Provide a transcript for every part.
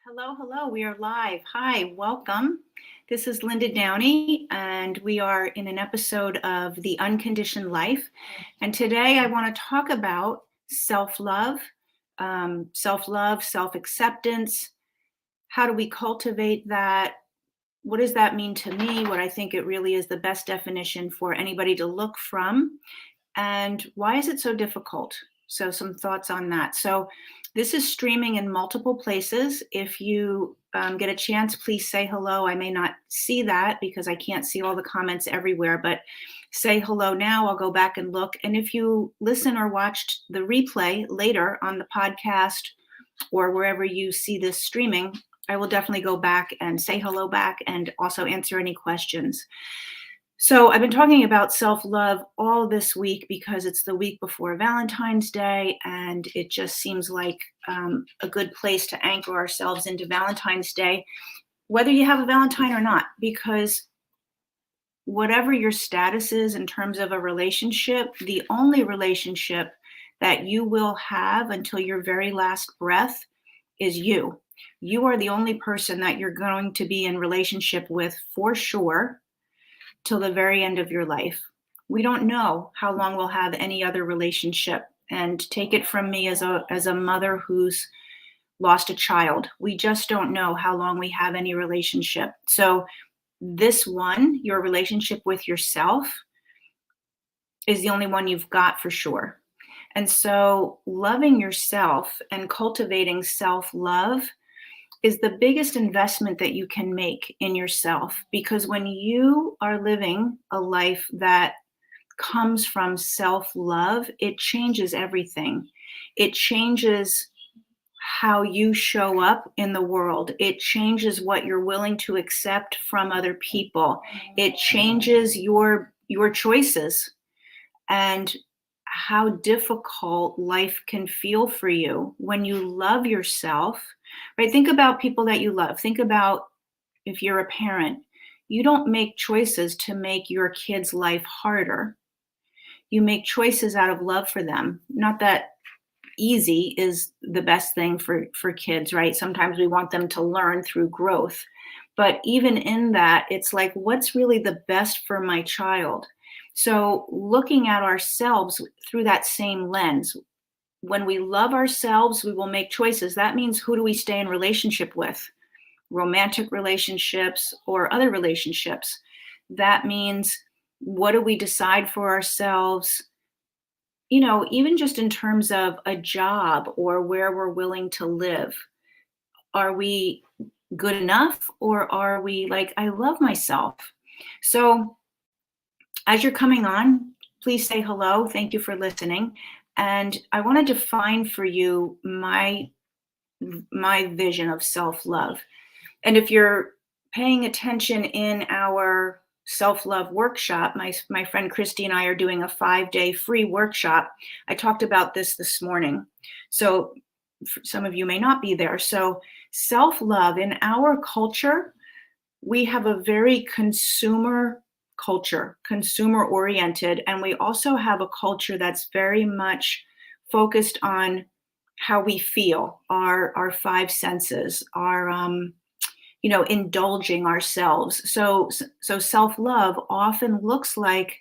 Hello, hello. We are live. Hi, welcome. This is Linda Downey, and we are in an episode of The Unconditioned Life. And today I want to talk about self-love, self-acceptance. How do we cultivate that? What does that mean to me? What I think it really is the best definition for anybody to look from. And why is it so difficult? So, some thoughts on that. So, this is streaming in multiple places. If you get a chance, please say hello. I may not see that because I can't see all the comments everywhere, but say hello now. I'll go back and look. And if you listen or watched the replay later on the podcast or wherever you see this streaming, I will definitely go back and say hello back and also answer any questions. So I've been talking about self-love all this week because it's the week before Valentine's Day, and it just seems like a good place to anchor ourselves into Valentine's Day, whether you have a Valentine or not, because whatever your status is in terms of a relationship, the only relationship that you will have until your very last breath is you. You are the only person that you're going to be in relationship with for sure till the very end of your life. We don't know how long we'll have any other relationship. And take it from me as a mother who's lost a child. We just don't know how long we have any relationship. So this one, your relationship with yourself, is the only one you've got for sure. And so loving yourself and cultivating self-love is the biggest investment that you can make in yourself, because when you are living a life that comes from self-love, it changes everything. It changes how you show up in the world. It changes what you're willing to accept from other people. It changes your choices and how difficult life can feel for you when you love yourself, right? Think about people that you love. Think about if you're a parent, you don't make choices to make your kid's life harder. You make choices out of love for them. Not that easy is the best thing for kids, right? Sometimes we want them to learn through growth. But even in that, it's like, what's really the best for my child? So looking at ourselves through that same lens, when we love ourselves, we will make choices. That means, who do we stay in relationship with? Romantic relationships or other relationships. That means, what do we decide for ourselves? Even just in terms of a job or where we're willing to live. Are we good enough, or are we like, I love myself? So as you're coming on, please say hello. Thank you for listening. And I want to define for you my vision of self-love. And if you're paying attention in our self-love workshop, my friend Christy and I are doing a 5-day free workshop. I talked about this morning. So some of you may not be there. So self-love, in our culture, we have a very consumer culture, consumer oriented, and we also have a culture that's very much focused on how we feel, our five senses, our indulging ourselves. So self-love often looks like,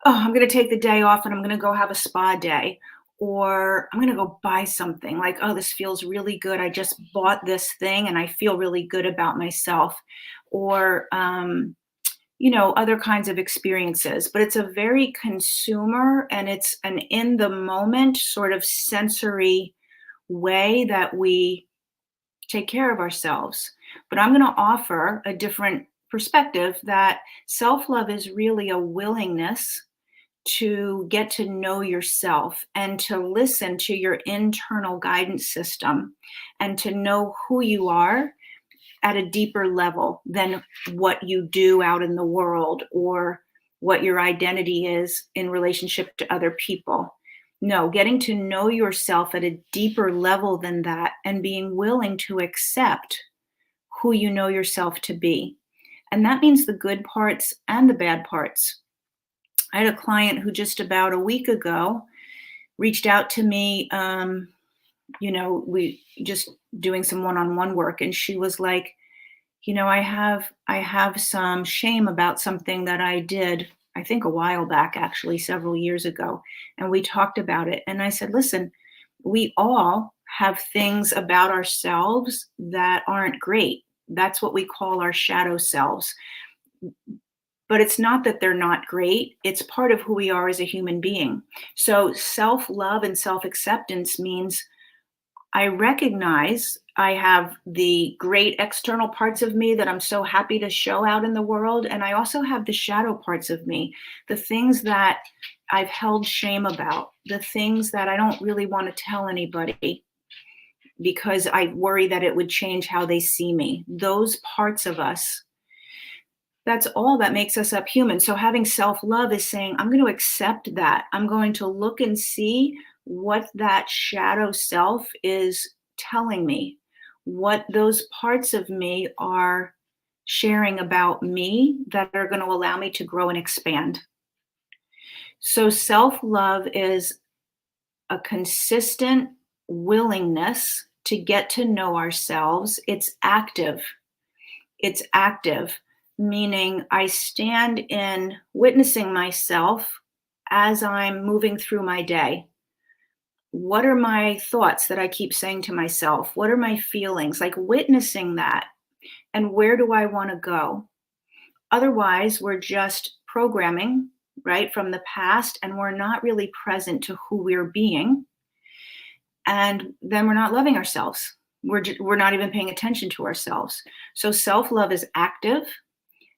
oh, I'm going to take the day off and I'm going to go have a spa day, or I'm going to go buy something, like, oh, this feels really good. I just bought this thing and I feel really good about myself, or other kinds of experiences. But it's a very consumer, and it's an in the moment sort of sensory way that we take care of ourselves. But I'm going to offer a different perspective, that self-love is really a willingness to get to know yourself and to listen to your internal guidance system and to know who you are at a deeper level than what you do out in the world or what your identity is in relationship to other people. No, getting to know yourself at a deeper level than that, and being willing to accept who you know yourself to be. And that means the good parts and the bad parts. I had a client who just about a week ago reached out to me we just doing some one-on-one work, and she was like, I have some shame about something that I did, I think a while back, actually, several years ago. And we talked about it. And I said, listen, we all have things about ourselves that aren't great. That's what we call our shadow selves. But it's not that they're not great. It's part of who we are as a human being. So self love and self acceptance means I recognize I have the great external parts of me that I'm so happy to show out in the world. And I also have the shadow parts of me, the things that I've held shame about, the things that I don't really want to tell anybody because I worry that it would change how they see me. Those parts of us, that's all that makes us up human. So having self-love is saying, I'm going to accept that. I'm going to look and see what that shadow self is telling me, what those parts of me are sharing about me that are going to allow me to grow and expand. So self-love is a consistent willingness to get to know ourselves. It's active. It's active, meaning I stand in witnessing myself as I'm moving through my day. What are my thoughts that I keep saying to myself? What are my feelings? Like witnessing that. And where do I want to go? Otherwise, we're just programming, right, from the past, and we're not really present to who we're being. And then we're not loving ourselves. We're not even paying attention to ourselves. So self-love is active.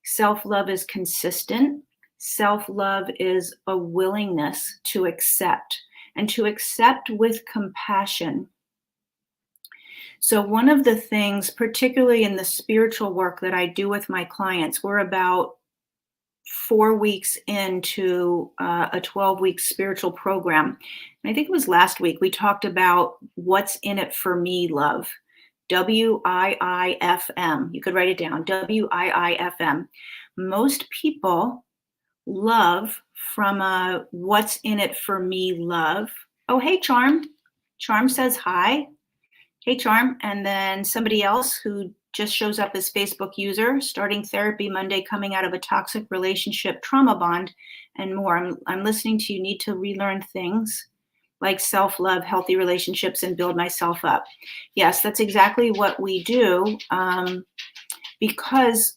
Self-love is consistent. Self-love is a willingness to accept, and to accept with compassion. So one of the things, particularly in the spiritual work that I do with my clients, we're about 4 weeks into a 12-week spiritual program. And I think it was last week, we talked about what's in it for me, love. WIIFM. You could write it down. WIIFM. Most people love from a what's in it for me love. Oh, hey, Charm. Charm says hi. Hey, Charm. And then somebody else who just shows up as Facebook user, starting therapy Monday, coming out of a toxic relationship, trauma bond, and more. I'm listening to you need to relearn things like self-love, healthy relationships, and build myself up. Yes, that's exactly what we do, because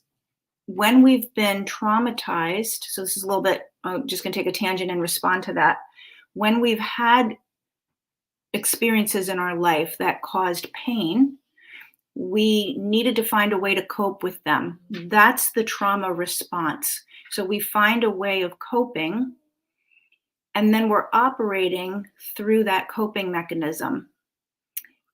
when we've been traumatized, so this is a little bit, I'm just going to take a tangent and respond to that. When we've had experiences in our life that caused pain, we needed to find a way to cope with them. That's the trauma response. So we find a way of coping, and then we're operating through that coping mechanism.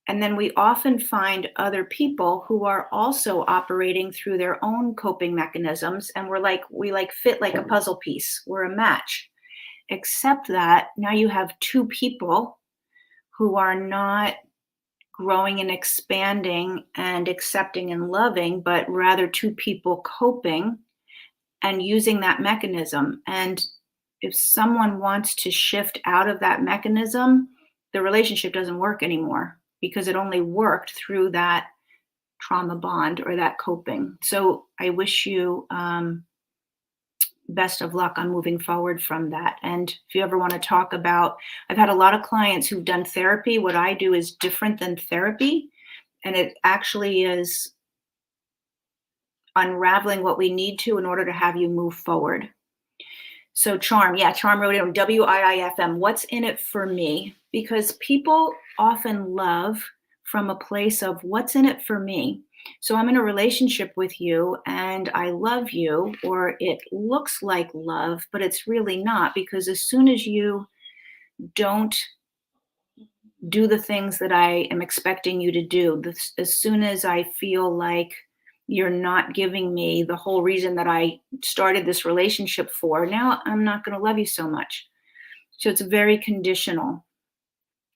And then we often find other people who are also operating through their own coping mechanisms. And we fit like a puzzle piece. We're a match. Except that now you have two people who are not growing and expanding and accepting and loving, but rather two people coping and using that mechanism. And if someone wants to shift out of that mechanism, the relationship doesn't work anymore because it only worked through that trauma bond or that coping. So I wish you best of luck on moving forward from that. And if you ever want to talk about, I've had a lot of clients who've done therapy. What I do is different than therapy, and it actually is unraveling what we need to in order to have you move forward. So Charm, yeah, Charm wrote it on WIIFM. What's in it for me? Because people often love from a place of what's in it for me. So I'm in a relationship with you and I love you, or it looks like love, but it's really not, because as soon as you don't do the things that I am expecting you to do, as soon as I feel like you're not giving me the whole reason that I started this relationship for, now I'm not going to love you so much. So it's very conditional.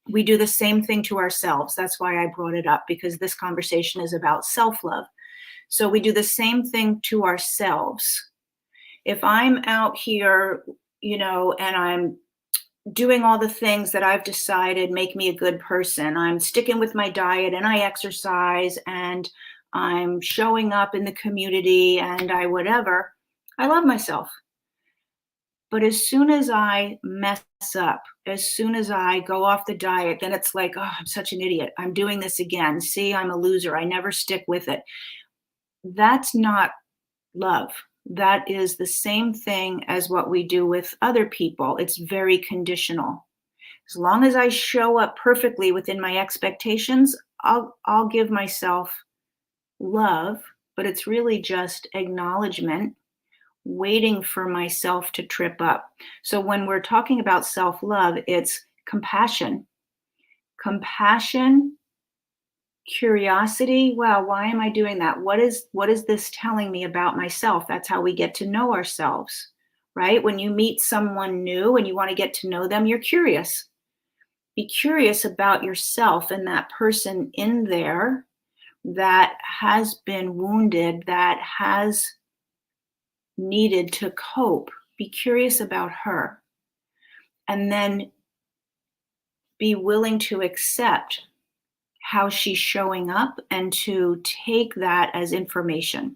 We do the same thing to ourselves. That's why I brought it up, because this conversation is about self-love. So we do the same thing to ourselves. If I'm out here, and I'm doing all the things that I've decided make me a good person. I'm sticking with my diet and I exercise and I'm showing up in the community and I whatever. I love myself. But as soon as I mess up, as soon as I go off the diet, then it's like, oh, I'm such an idiot. I'm doing this again. See, I'm a loser. I never stick with it. That's not love. That is the same thing as what we do with other people. It's very conditional. As long as I show up perfectly within my expectations, I'll give myself love, but it's really just acknowledgement, waiting for myself to trip up. So when we're talking about self-love, it's compassion. Compassion, curiosity, wow, why am I doing that? What is this telling me about myself? That's how we get to know ourselves, right? When you meet someone new and you want to get to know them, you're curious. Be curious about yourself and that person in there that has been wounded, that has needed to cope. Be curious about her. And then be willing to accept how she's showing up and to take that as information.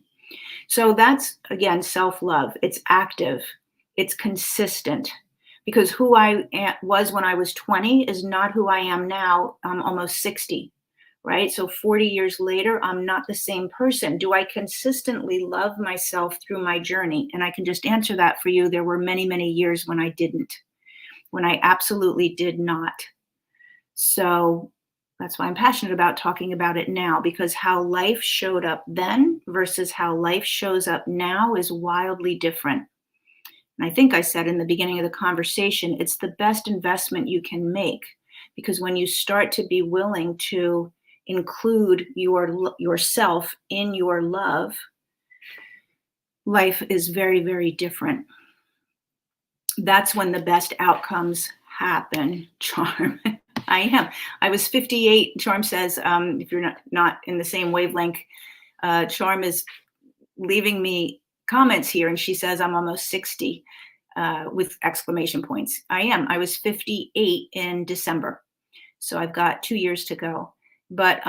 So that's, again, self love. It's active, it's consistent. Because who was when I was 20 is not who I am now. I'm almost 60, right? So 40 years later, I'm not the same person. Do I consistently love myself through my journey? And I can just answer that for you. There were many, many years when I didn't, when I absolutely did not. So that's why I'm passionate about talking about it now, because how life showed up then versus how life shows up now is wildly different. And I think I said in the beginning of the conversation, it's the best investment you can make, because when you start to be willing to include yourself in your love, life is very, very different. That's when the best outcomes happen. Charm. I am. I was 58. Charm says, if you're not in the same wavelength, Charm is leaving me comments here, and she says I'm almost 60 with exclamation points. I am. I was 58 in December, so I've got 2 years to go. But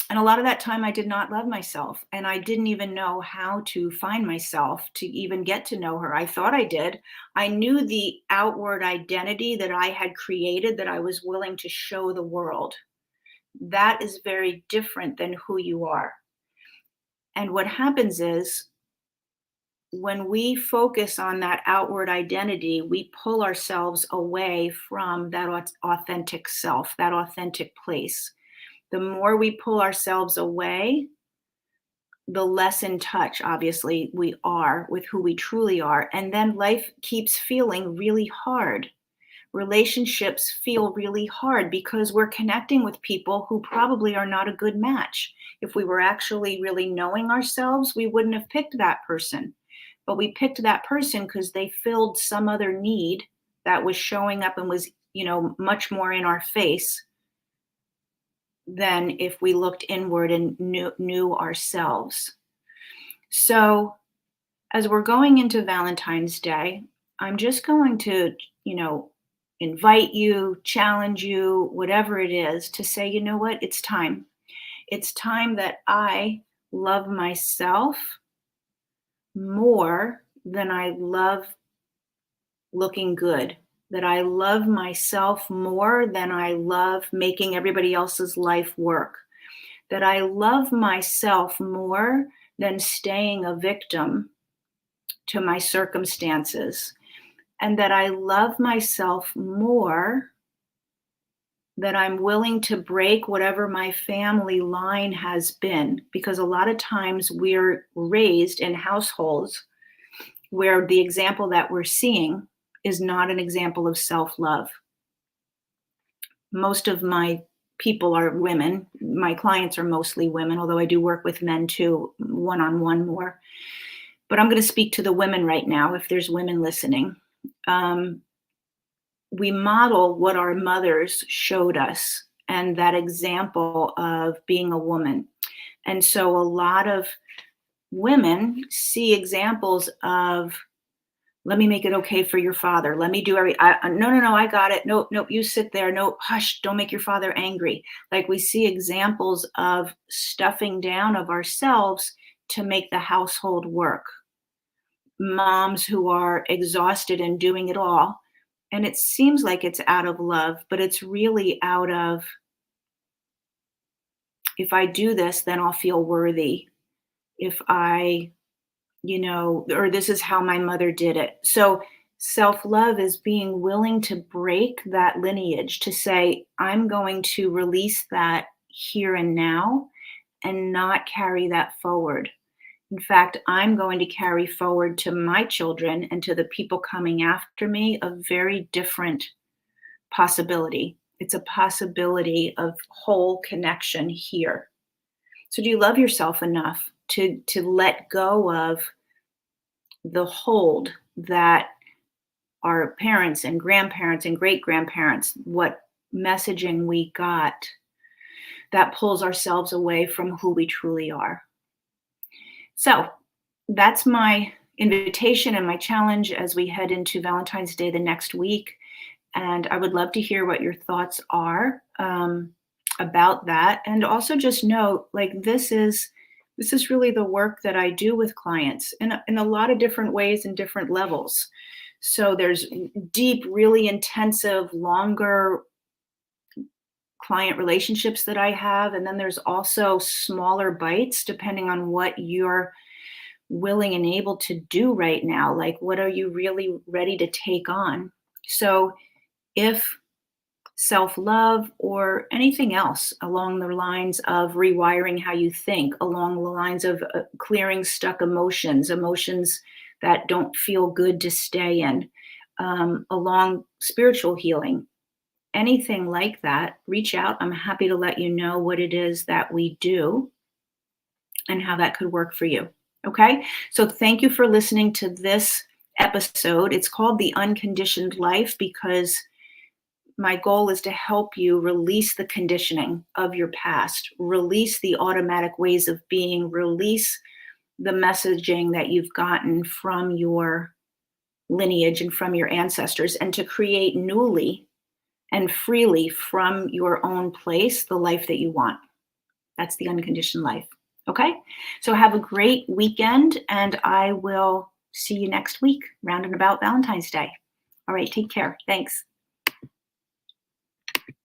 and a lot of that time I did not love myself, and I didn't even know how to find myself to even get to know her. I thought I did. I knew the outward identity that I had created that I was willing to show the world. That is very different than who you are. And what happens is when we focus on that outward identity, we pull ourselves away from that authentic self, that authentic place. The more we pull ourselves away, the less in touch, obviously, we are with who we truly are. And then life keeps feeling really hard. Relationships feel really hard because we're connecting with people who probably are not a good match. If we were actually really knowing ourselves, we wouldn't have picked that person. But we picked that person because they filled some other need that was showing up and was, much more in our face than if we looked inward and knew ourselves. So as we're going into Valentine's Day, I'm just going to, invite you, challenge you, whatever it is, to say, you know what, it's time. It's time that I love myself more than I love looking good, that I love myself more than I love making everybody else's life work, that I love myself more than staying a victim to my circumstances, and that I love myself more that I'm willing to break whatever my family line has been, because a lot of times we're raised in households where the example that we're seeing is not an example of self-love. Most of my people are women. My clients are mostly women, although I do work with men too, one-on-one more. But I'm going to speak to the women right now, if there's women listening. We model what our mothers showed us and that example of being a woman. And so a lot of women see examples of Let me make it okay for your father. Let me do no, no, no, I got it. Nope, nope, you sit there. No, hush, don't make your father angry. Like we see examples of stuffing down of ourselves to make the household work. Moms who are exhausted and doing it all. And it seems like it's out of love, but it's really out of, if I do this, then I'll feel worthy. If I, or this is how my mother did it. So self love is being willing to break that lineage, to say, I'm going to release that here and now and not carry that forward. In fact, I'm going to carry forward to my children and to the people coming after me a very different possibility. It's a possibility of whole connection here. So do you love yourself enough to let go of the hold that our parents and grandparents and great grandparents, what messaging we got that pulls ourselves away from who we truly are? So that's my invitation and my challenge as we head into Valentine's Day the next week. And I would love to hear what your thoughts are about that. And also just know, like, this is really the work that I do with clients in a lot of different ways and different levels. So there's deep, really intensive, longer client relationships that I have. And then there's also smaller bites depending on what you're willing and able to do right now. Like, what are you really ready to take on? So if self love or anything else along the lines of rewiring how you think, along the lines of clearing stuck emotions that don't feel good to stay in, along spiritual healing, anything like that, reach out. I'm happy to let you know what it is that we do and how that could work for you. Okay. So thank you for listening to this episode. It's called The Unconditioned Life because my goal is to help you release the conditioning of your past, release the automatic ways of being, release the messaging that you've gotten from your lineage and from your ancestors, and to create newly and freely from your own place the life that you want. That's the unconditioned life. Okay? So have a great weekend, and I will see you next week, round and about Valentine's Day. All right, take care. Thanks.